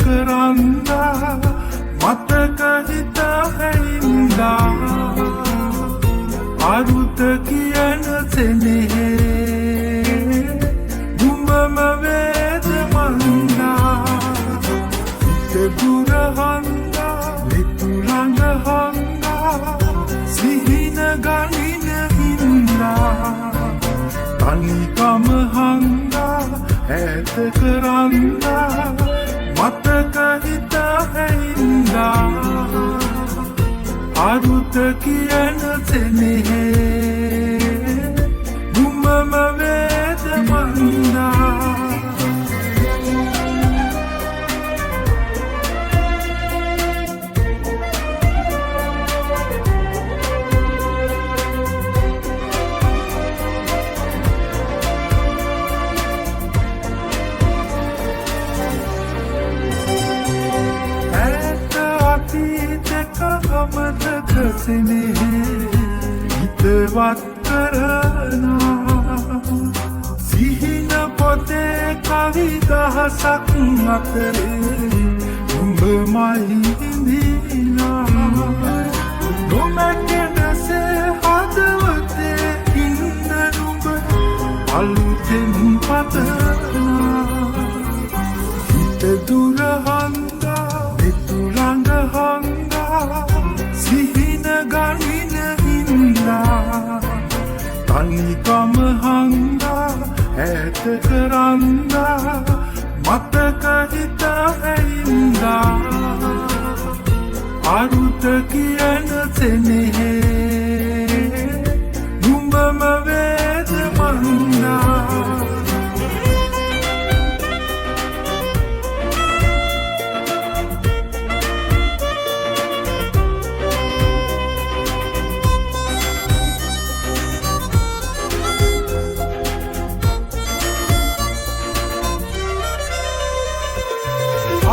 කරන්නා මතක හිත හැයින්දා අරුත කියන සෙනෙහේ දුඹම වේද මන්දා හිත දුර හන්දා ලිතුලඟ හන්දා සිහින ගනින හින්දා තනිකම හන්දා ඈත කරන්නා මතක හිත හැයින්දා අරුත කියන සෙනෙහේ දුඹම වේද මන්දා මතක සෙනෙහේ හිතවත් කරනා සිහින පොතේ කවි දහසක් අතරේ උඹමයි හිඳිනා නොමැකෙනසේ හදවතේ ඉන්න නුඹ අලුතෙන් පතනා හිත දුර හන්දා ලිතුලඟ හන්දා සිහින ගනින හින්දා තනිකම හන්දා ඈත කරන්දා මතක හිත හැයින්දා අරුත කියන සෙනෙහේ දුඹම වේද මන්දා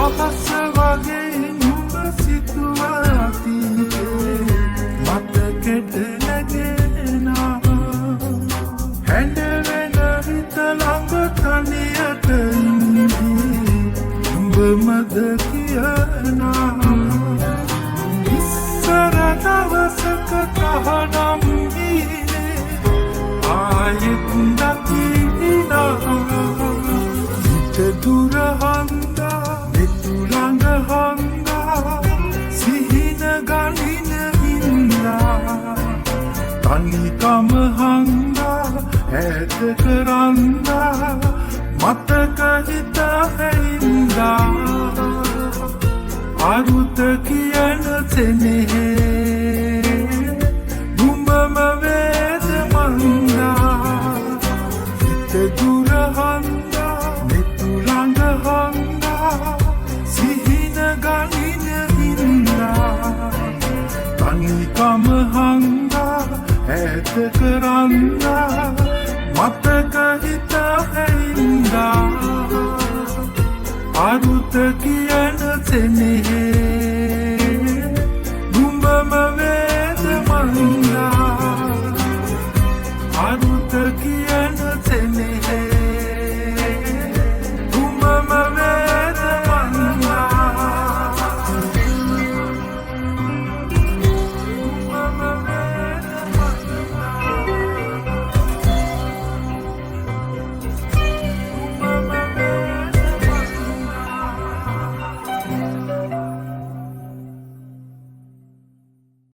අහස වගේ නුඹ සිතුවා අතීතේ මතකෙට නැගෙනා හැඬ වෙන හිත ළඟ තනියට ඉඳී නුඹ මද කියනා ඉස්සර දවසක තහනම් වීනේ ආයෙත් දකිනා හිත දුර හන්දා ලිතුලඟ හන්දා සිහින ගනින හින්දා තනිකම හන්දා ඈත කරන්දා මතක හිත හැයින්දා අරුත කියන සෙනෙහේ